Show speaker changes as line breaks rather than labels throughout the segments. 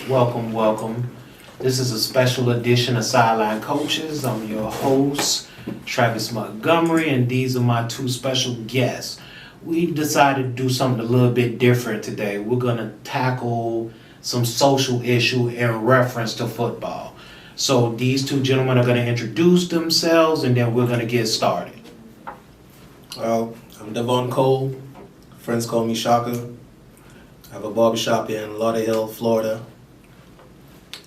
Welcome, welcome. This is a special edition of Sideline Coaches. I'm your host, Travis Montgomery, and these are my two special guests. We decided to do something a little bit different today. We're going to tackle some social issue in reference to football. So these two gentlemen are going to introduce themselves, and then we're going to get started.
Well, I'm Devon Cole. Friends call me Shaka. I have a barbershop in Lauderdale, Florida,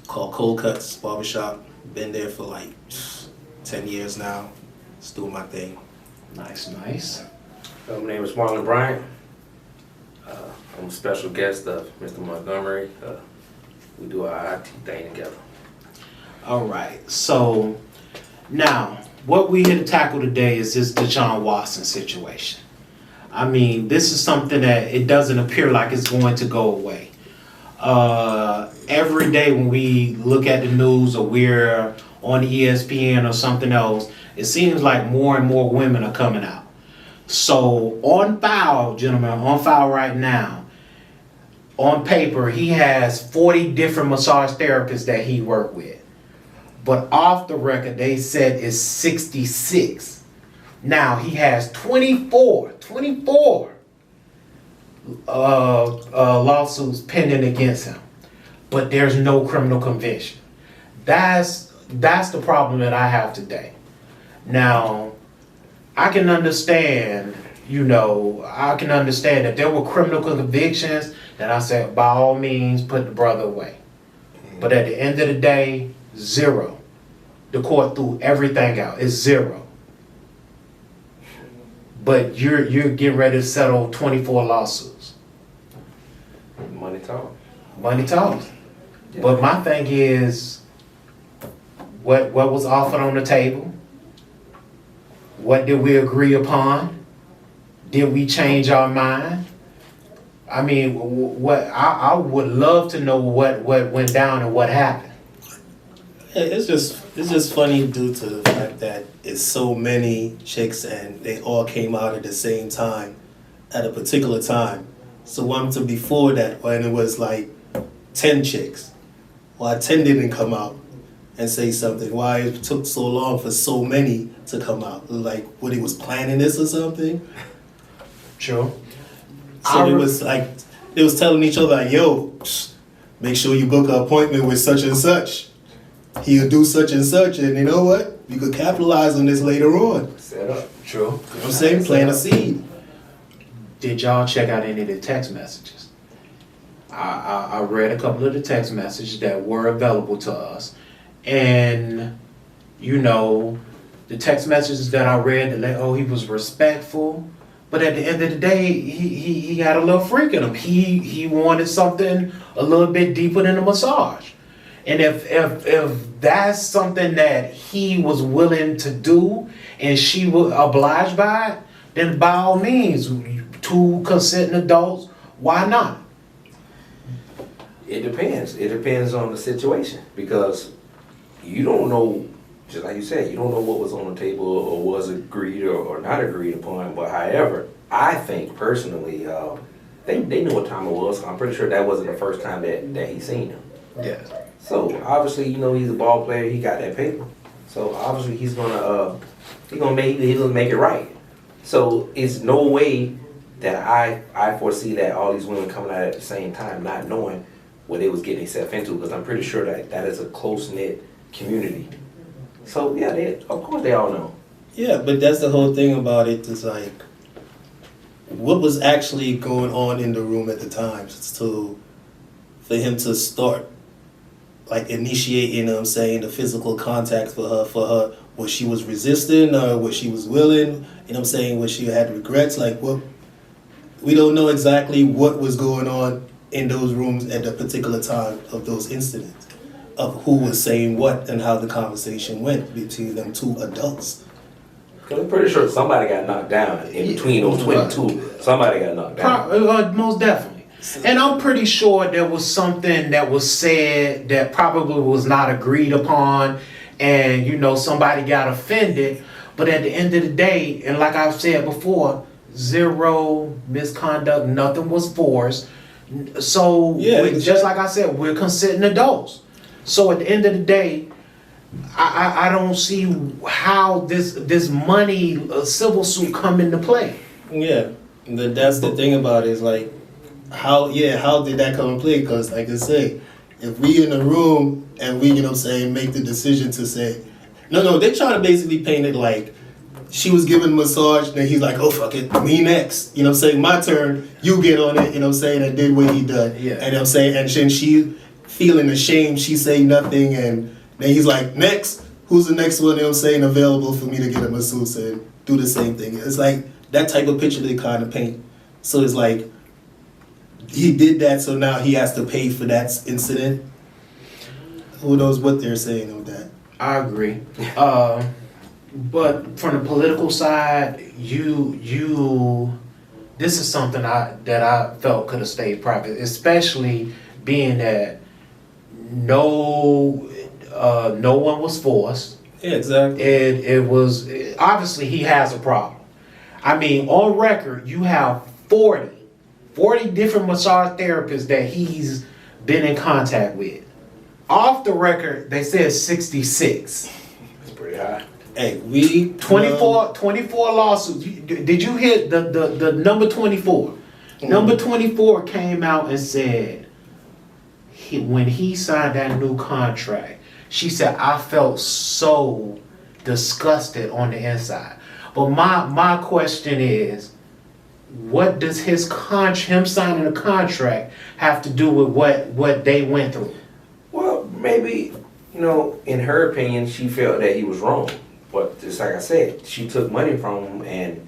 called Cold Cuts Barbershop. Been there for like 10 years now. Just doing my thing.
Nice.
My name is Marlon Bryant. I'm a special guest of Mr. Montgomery. We do our IT thing together.
All right. So now, what we here to tackle today is this Deshaun Watson situation. I mean, this is something that it doesn't appear like it's going to go away. Every day when we look at the news or we're on ESPN or something else, it seems like more and more women are coming out. So on file, gentlemen, on file right now, on paper, he has 40 different massage therapists that he worked with. But off the record, they said it's 66. Now, he has 24 lawsuits pending against him, but there's no criminal conviction. That's the problem that I have today. Now, I can understand that there were criminal convictions, that I said, by all means, put the brother away. But at the end of the day, zero. The court threw everything out. It's zero. But you're getting ready to settle 24 lawsuits.
Money talk.
Money talks.
Yeah.
But my thing is, what was offered on the table? What did we agree upon? Did we change our mind? I mean, what I would love to know what went down and what happened.
It's just funny due to the fact that it's so many chicks and they all came out at the same time at a particular time. So one to before that when it was like 10 chicks, why 10 didn't come out and say something? Why it took so long for so many to come out? Like what, he was planning this or something?
Sure.
So it was like they was telling each other like, yo, make sure you book an appointment with such and such. He'll do such and such, and you know what? You could capitalize on this later on.
Set up.
True.
You know what I'm saying? Plant a seed.
Did y'all check out any of the text messages? I read a couple of the text messages that were available to us. And, the text messages that I read, he was respectful. But at the end of the day, he had a little freak in him. He wanted something a little bit deeper than a massage. And if that's something that he was willing to do and she was obliged by it, then by all means, two consenting adults, why not?
It depends. It depends on the situation because you don't know, just like you said, you don't know what was on the table or was agreed or not agreed upon. But however, I think personally, they knew what time it was. I'm pretty sure that wasn't the first time that he seen him.
Yeah.
So obviously, he's a ball player. He got that paper. So obviously, he's gonna make it right. So it's no way that I foresee that all these women coming out at the same time, not knowing what they was getting themselves into. Because I'm pretty sure that is a close knit community. So yeah, of course they all know.
Yeah, but that's the whole thing about it. Is like, what was actually going on in the room at the time for him to start like initiating, the physical contact for her, was she was resisting or was she was willing, was she had regrets, like what, we don't know exactly what was going on in those rooms at the particular time of those incidents, of who was saying what and how the conversation went between them two adults.
Because I'm pretty sure somebody got knocked down in between those 22. Somebody got knocked down.
Most definitely. And I'm pretty sure there was something that was said that probably was not agreed upon and, somebody got offended. But at the end of the day, and like I've said before, zero misconduct, nothing was forced. So
Yeah,
just like I said, we're consenting adults. So at the end of the day, I don't see how this money civil suit come into play.
Yeah, that's the thing about it, is like, how did that come in play? Because like I say, if we in a room and we, you know what I'm saying, make the decision to say, no, they try to basically paint it like she was giving a massage, and then he's like, oh, fuck it, me next. You know what I'm saying? My turn, you get on it, you know what I'm saying, and did what he done.
Yeah.
And I'm saying, and then she feeling ashamed, she say nothing, and then he's like, next, who's the next one, you know what I'm saying, available for me to get a masseuse and do the same thing. It's like that type of picture they kind of paint. So it's like, he did that, so now he has to pay for that incident. Who knows what they're saying of that.
I agree. But from the political side, this is something that I felt could have stayed private, especially being that no one was forced.
Yeah, exactly.
It was obviously he has a problem. I mean, on record, you have 40 different massage therapists that he's been in contact with. Off the record, they said 66.
That's pretty high.
Hey, we
24 lawsuits. Did you hit the number 24? Number 24 came out and said, when he signed that new contract, she said, I felt so disgusted on the inside. But my question is, what does him signing a contract have to do with what they went through?
Well, maybe, in her opinion, she felt that he was wrong. But just like I said, she took money from him, and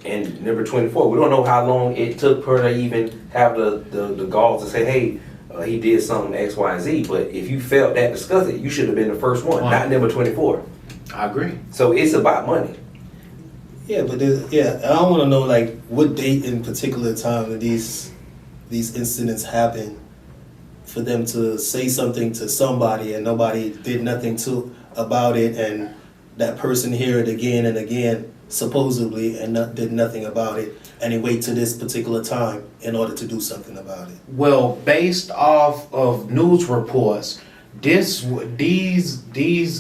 and number 24, we don't know how long it took her to even have the gall to say, hey, he did something X, Y, and Z. But if you felt that disgusted, you should have been the first one, not number 24.
I agree.
So it's about money.
Yeah, but I don't want to know like what date in particular time that these incidents happen for them to say something to somebody and nobody did nothing about it, and that person hear it again and again supposedly and did nothing about it, and they wait to this particular time in order to do something about it.
Well, based off of news reports, these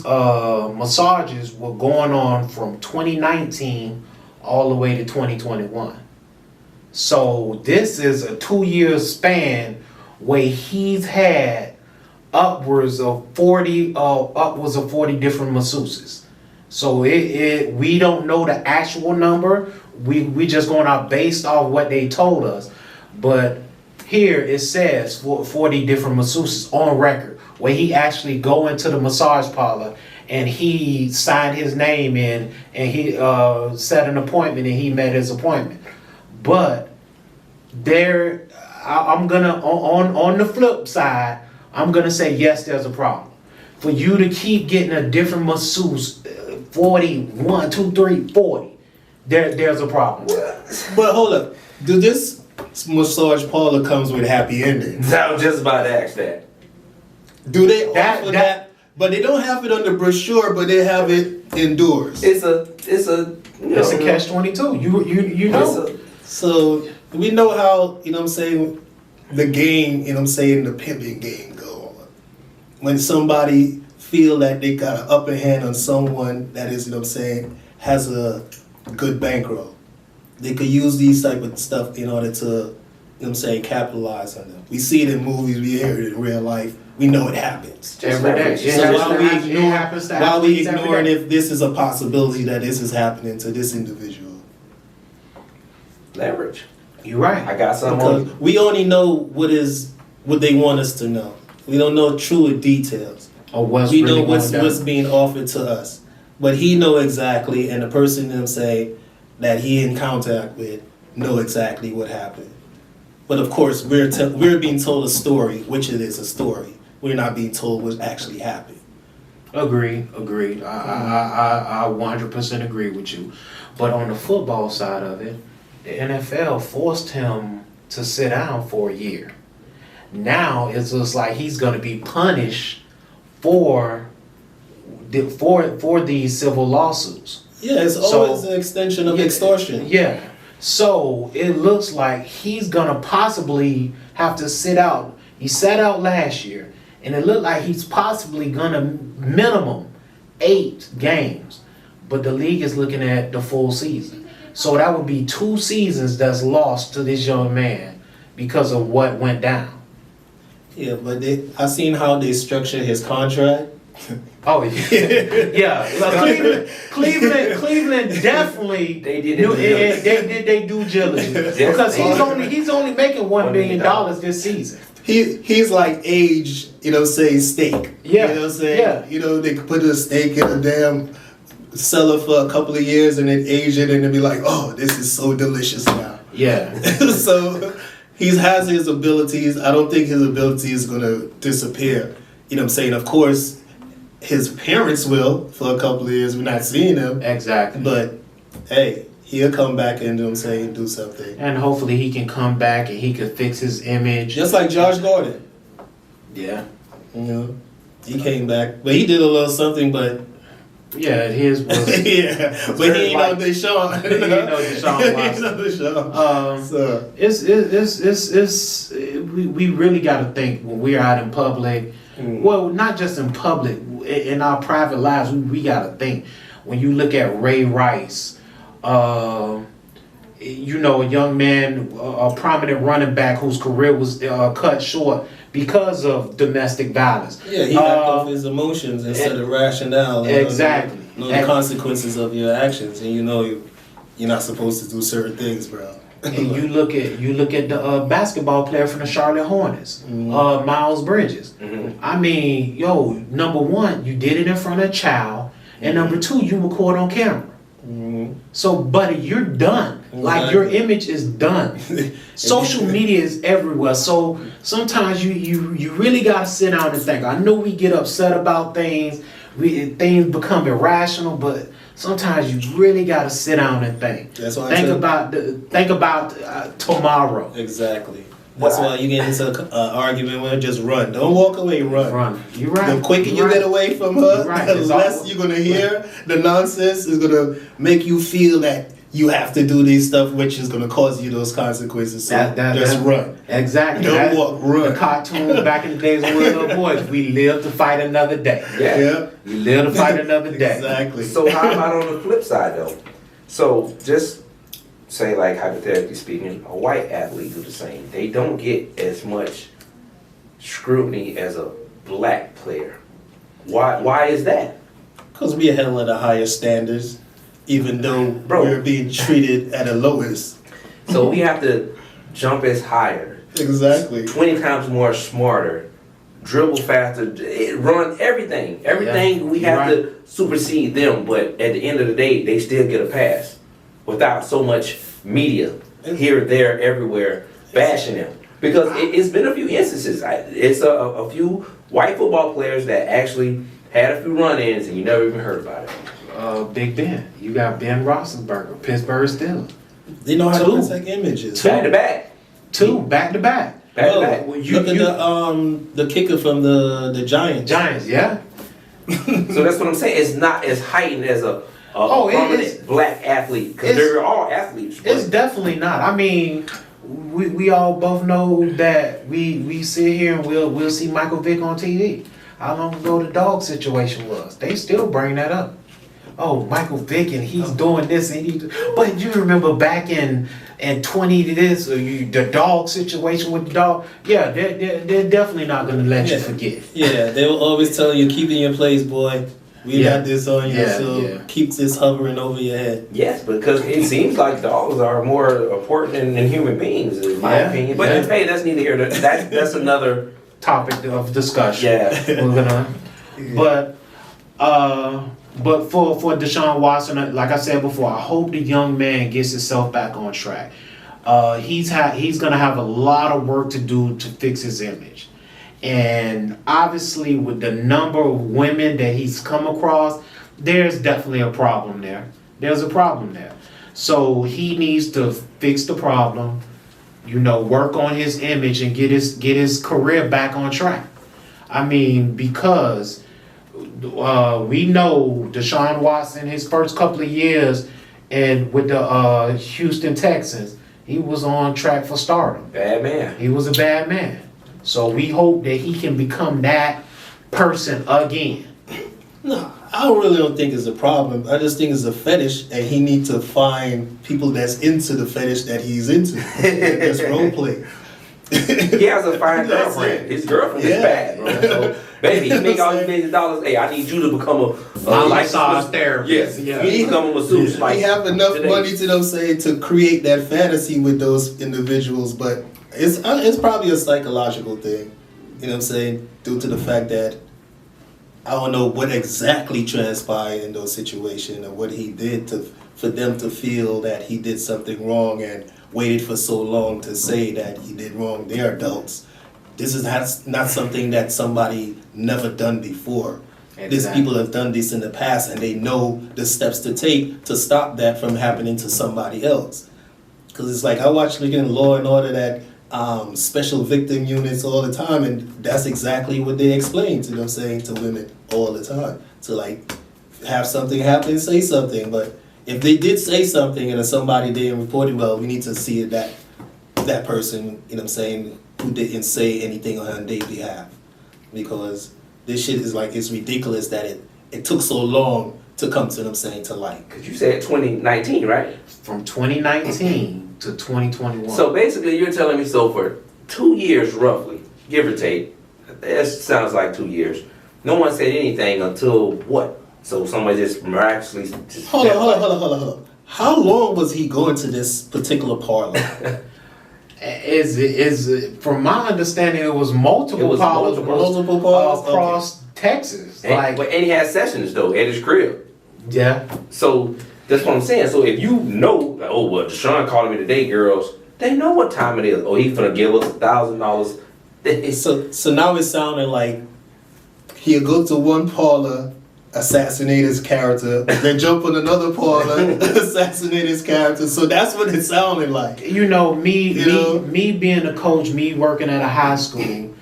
massages were going on from 2019 all the way to 2021. So this is a 2-year span where he's had upwards of 40 different masseuses. So we don't know the actual number. We just going out based off what they told us. But here it says 40 different masseuses on record, where he actually go into the massage parlor and he signed his name in and he set an appointment and he met his appointment. But I'm gonna on the flip side, I'm gonna say yes, there's a problem. For you to keep getting a different masseuse, 40, 1, 2, 3, 40, there's a problem.
But hold up, do this massage parlor comes with happy endings?
I was just about to ask that.
Do they offer that? But they don't have it on the brochure, but they have it indoors.
It's a
catch-22. You know.
So we know how, you know what I'm saying, the game, you know what I'm saying, the pimping game go on. When somebody feel that they got an upper hand on someone that is, you know what I'm saying, has a good bankroll, they could use these type of stuff in order to, you know what I'm saying, capitalize on them. We see it in movies, we hear it in real life, we know it happens.
Every day.
So why we ignoring if this is a possibility that this is happening to this individual?
Leverage.
You're right.
I got something
Because
on.
we only know what they want us to know. We don't know true details.
Or what's
We
really
know what's
going down.
being offered to us. But he know exactly, and the person, you know what I'm saying, that he in contact with know exactly what happened. But of course, we're being told a story, which it is a story. We're not being told what actually happened.
Agreed. I 100% agree with you. But on the football side of it, the NFL forced him to sit down for a year. Now it's just like he's going to be punished for these civil lawsuits.
Yeah, it's always an extension of extortion.
Yeah. So it looks like he's gonna possibly have to sit out. He sat out last year, and it looked like he's possibly gonna minimum 8 games. But the league is looking at the full season. So that would be 2 seasons that's lost to this young man because of what went down.
Yeah, but I seen how they structure his contract.
Oh yeah, yeah. Cleveland definitely
They did
they do diligence because he's only making $1 million this season.
He's like age, say steak.
Yeah.
You know what I'm saying?
Yeah.
They could put a steak in a damn cellar for a couple of years and then age it and then be like, oh, this is so delicious now.
Yeah.
So he has his abilities. I don't think his ability is gonna disappear. You know what I'm saying? Of course, his parents will for a couple of years. We're not seeing him.
Exactly.
But hey, he'll come back and do something.
And hopefully he can come back and he can fix his image.
Just like Josh Gordon.
Yeah.
He came back. But he did a little something, but
yeah, his was
yeah. But he ain't know Deshaun.
He ain't know Deshaun Watson.
So
It's we really gotta think when we're out in public. Well, not just in public, in our private lives, we gotta think. When you look at Ray Rice, a young man, a prominent running back whose career was cut short because of domestic violence.
yeah, he got off his emotions instead of rationale.
Exactly.
Know the consequences of your actions, and you're not supposed to do certain things, bro.
And you look at the basketball player from the Charlotte Hornets, Miles Bridges.
Mm-hmm.
I mean, number one, you did it in front of a child, and number two, you were caught on camera. So, buddy, you're done. Like, your image is done. Social media is everywhere. So sometimes you really gotta sit down and think. I know we get upset about things, things become irrational, but sometimes you really gotta sit down and think.
That's why
think about tomorrow.
Exactly. That's why you get into an argument with her, just run. Don't walk away, run.
Run. You're right.
The quicker you get away from her, the less you're gonna hear. The nonsense is gonna make you feel that you have to do these stuff, which is gonna cause you those consequences. So just run.
Exactly.
Don't walk, run.
The cartoon back in the days when we were little boys, we live to fight another day.
Yeah.
We live to fight another day.
Exactly.
So how about on the flip side though? So just say, like, hypothetically speaking, a white athlete do the same. They don't get as much scrutiny as a black player. Why is that?
Because we held at a higher standards, even though we're being treated at a lowest.
So we have to jump as higher.
Exactly.
20 times more smarter, dribble faster, run everything. Everything we have to supersede them, but at the end of the day, they still get a pass without so much media here, there, everywhere bashing them. Because it's been a few instances. It's a few white football players that actually had a few run-ins and you never even heard about it.
Big Ben. You got Ben Roethlisberger, Pittsburgh Steelers.
They know how to protect images.
Back to back.
Back to back.
Back to back.
Look at the kicker from the Giants.
Giants, yeah.
So that's what I'm saying. It's not as heightened as a prominent black athlete, because they're all athletes.
It's definitely not. I mean, we all both know that we sit here and we'll see Michael Vick on TV. How long ago the dog situation was? They still bring that up. Oh, Michael Vick and he's doing this and but you remember back in 20 this the dog situation with the dog? Yeah, they're definitely not gonna let you forget.
Yeah, they will always tell you keep in your place, boy. We got this on you, so keep this hovering over your head.
Yes, because it seems like dogs are more important than human beings, in my opinion. But hey, that's neither here. That's another
topic of discussion.
Yeah,
we're gonna. But for Deshaun Watson, like I said before, I hope the young man gets himself back on track. He's gonna have a lot of work to do to fix his image. And obviously, with the number of women that he's come across, there's definitely a problem there. There's a problem there. So he needs to fix the problem, work on his image and get his career back on track. I mean, because we know Deshaun Watson, his first couple of years, and with the Houston Texans, he was on track for stardom.
Bad man.
He was a bad man. So we hope that he can become that person again.
No, I really don't think it's a problem. I just think it's a fetish, and he needs to find people that's into the fetish that he's into. That's role play.
He has a fine
That's
girlfriend.
it.
His girlfriend is
Yeah.
bad, bro. So, baby, you make all these millions of dollars. Hey, I need you to become a
Massage therapist.
Yes,
Yeah.
you need to become a masseuse.
We have enough money to create that fantasy with those individuals, but it's probably a psychological thing. You know what I'm saying? Due to the fact that I don't know what exactly transpired in those situations or what he did for them to feel that he did something wrong and waited for so long to say that he did wrong. They're adults. This is not something that somebody never done before.
Exactly.
These people have done this in the past, and they know the steps to take to stop that from happening to somebody else. Because it's like I watch in Law and Order that special victim units all the time, and that's exactly what they explain to them, saying to women all the time to like have something happen, say something. But if they did say something and if somebody didn't report it, well, we need to see that person, you know what I'm saying, who didn't say anything on their behalf, because this shit is like, it's ridiculous that it took so long to come to them saying to light.
Because you said 2019, right?
From 2019 to 2021.
So basically, you're telling me so for 2 years, roughly, give or take, that sounds like 2 years, no one said anything until what? So somebody just miraculously just...
Hold on. How long was he going to this particular parlor?
From my understanding, it was multiple parlors across Texas.
And he had sessions though at his crib.
Yeah.
So that's what I'm saying. So if you know, like, oh well, Deshaun calling me today, girls, they know what time it is. Oh, he's gonna give us $1,000.
So now it's sounding like he'll go to one parlor, assassinate his character, then jump on another parlor, assassinate his character. So that's what it sounded like.
You know, me being a coach, me working at a high school,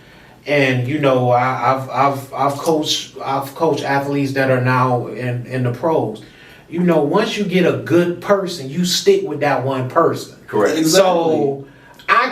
and you know, I've coached athletes that are now in the pros. You know, once you get a good person, you stick with that one person.
Correct.
Exactly.
So I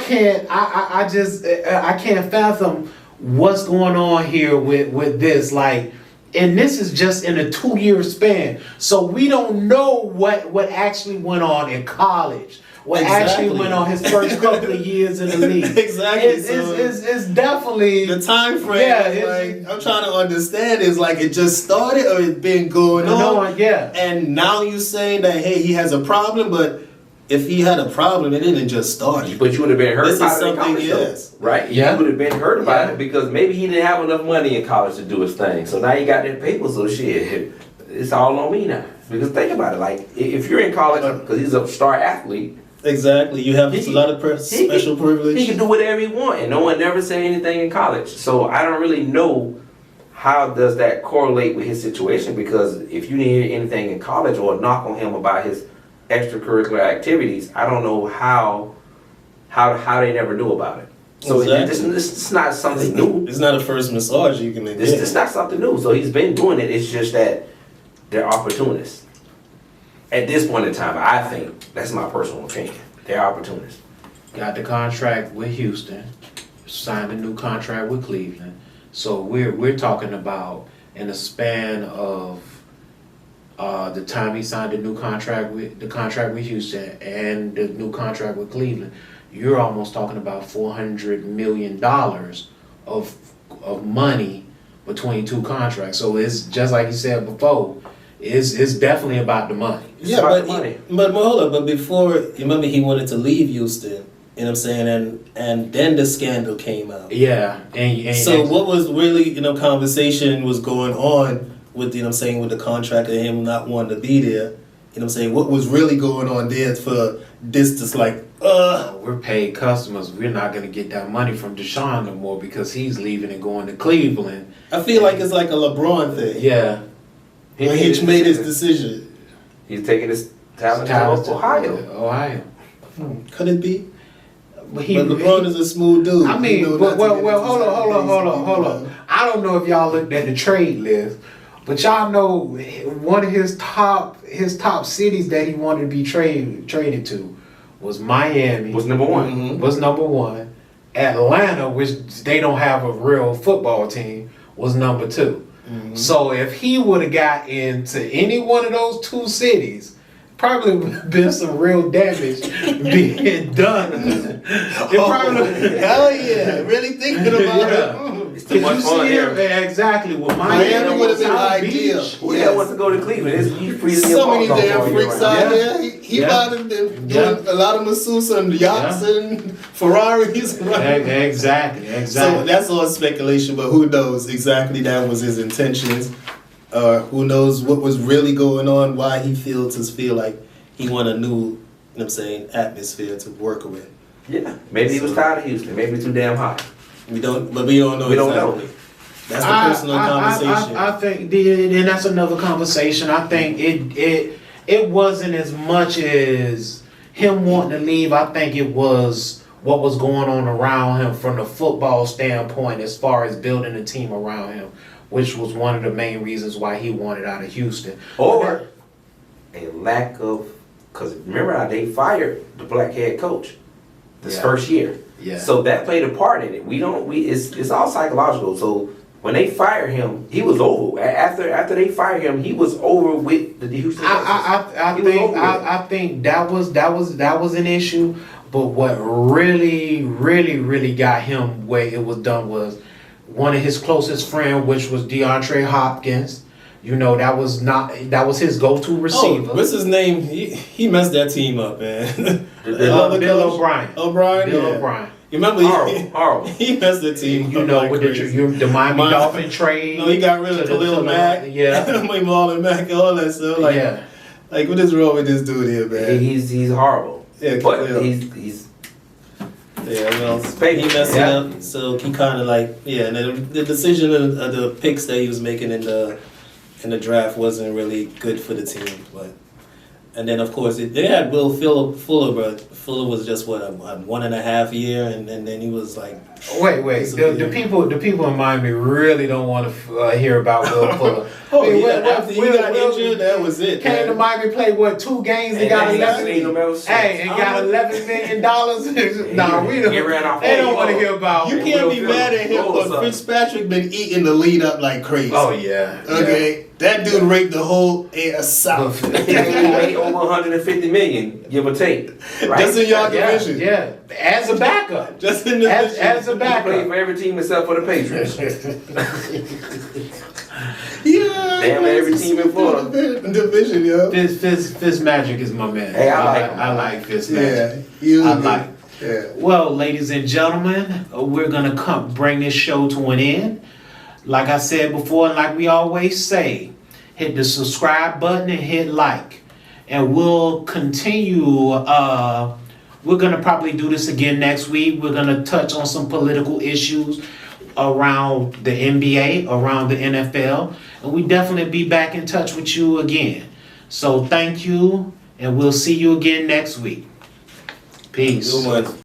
can't fathom what's going on here with this, like. And this is just in a 2-year span. So we don't know what actually went on in college. What actually went on his first couple of years in the league.
Exactly.
It's definitely...
The time frame,
yeah,
I'm trying to understand, is like it just started or it's been going on?
Yeah.
And now you saying that, hey, he has a problem, but if he had a problem, it didn't just start.
But you would have been hurt by it in college,
yes.
right?
Yeah.
You would have been hurt about it because maybe he didn't have enough money in college to do his thing. So now you got that paper, so shit, it's all on me now. Because think about it, like if you're in college, because he's a star athlete.
Exactly, you have a lot of special privilege.
He can do whatever he wants, and no one never said anything in college. So I don't really know how does that correlate with his situation, because if you didn't hear anything in college or knock on him about his extracurricular activities, I don't know how they never knew about it. So
exactly.
it's not something new.
It's not a first massage you can make.
It's not something new. So he's been doing it. It's just that they're opportunists. At this point in time, I think, that's my personal opinion, they're opportunists.
Got the contract with Houston, signed a new contract with Cleveland. So we're talking about in the span of the time he signed the new contract with Houston and the new contract with Cleveland, you're almost talking about $400 million of money between two contracts. So it's just like you said before, it's definitely about the money.
Yeah, but hold up. But before, you remember he wanted to leave Houston. You know what I'm saying? And then the scandal came out.
Yeah. And
what was really, conversation was going on with, with the contract and him not wanting to be there? You know what I'm saying? What was really going on there for this just like,
we're paid customers. We're not going to get that money from Deshaun no more because he's leaving and going to Cleveland.
I feel like it's like a LeBron thing.
Yeah.
He made his decision.
He's taking his talent to
Ohio.
Could it be?
But
LeBron is a smooth dude.
I mean, well, hold on. I don't know if y'all looked at the trade list, But y'all know one of his top cities that he wanted to be traded to was Miami.
Was number one.
Mhm.
Was number one. Atlanta, which they don't have a real football team, was number two.
Mhm.
So if he would have got into any one of those two cities, probably would have been some real damage being done. It probably
Hell yeah! Really thinking about
Yeah.
it.
It's too much fun here.
Exactly. With
Miami would have been
South
ideal.
Beach.
Who the hell wants to go to Cleveland? He's freezing your
So many
balls off
damn
all year
freaks
round.
out
Yeah.
there. He
Yeah.
might have been doing
Yeah.
a lot of masseuse and yachts and Ferraris.
Exactly.
So that's all speculation, but who knows exactly that was his intentions. Who knows what was really going on, why he feel like he want a new, you know what I'm saying, atmosphere to work with.
Yeah, maybe he was tired of Houston. Maybe it's too damn hot.
We don't know. We don't know. That's the personal conversation.
I think, and that's another conversation. I think it wasn't as much as him wanting to leave. I think it was what was going on around him from the football standpoint, as far as building a team around him, which was one of the main reasons why he wanted out of Houston.
Or a lack of, because remember how they fired the black head coach this first year.
Yeah.
So that played a part in it. It's all psychological. So when they fired him, he was over. After they fired him, he was over with the Houston Texans.
I think that was an issue. But what really got him where it was done was one of his closest friends, which was DeAndre Hopkins. You know, that was his go-to receiver.
Oh, what's his name? He messed that team up, man.
Bill O'Brien. Bill O'Brien.
You remember
Horrible.
he messed the team
You
up
know,
like
with
crazy.
the Miami Dolphin trade.
No, he got rid of Khalil Mack.
Yeah.
Marlon Mack, all that stuff. Like,
Yeah.
like, what is wrong with this dude here, man?
He's horrible.
Yeah,
But
Khalil.
he's
Yeah, well,
Fake.
he messed
Yeah.
it up, so he kind of like, yeah, and the decision of the picks that he was making in the draft wasn't really good for the team, but. And then of course they had Will Fuller, but Fuller was just what a 1.5 year, and then he was like.
Wait. The people in Miami really don't want to hear about Will Fuller.
Oh yeah, after he got injured, that was it.
Came to Miami, played 2 games, and got 11. And got $11 million. Nah, we don't. They don't want to hear about.
You can't be mad at him, but Fitzpatrick been eating the lead up like crazy.
Oh yeah.
Okay, that dude raked the whole air south.
He made over 150 million, give or take. Right?
Just in your division.
Yeah, as a backup.
Just in the
as a
He played
backup.
for every team except for the Patriots.
Yeah.
Damn every team in Florida.
Division, yo.
Fizz Magic is my man.
Hey, I like him.
I like Fizz
Yeah.
Magic.
You
I like.
Yeah.
Well, ladies and gentlemen, we're gonna bring this show to an end. Like I said before, and like we always say, hit the subscribe button and hit like, and we'll continue. We're gonna probably do this again next week. We're gonna touch on some political issues around the NBA, around the NFL, and we definitely be back in touch with you again. So thank you, and we'll see you again next week. Peace.
Good one.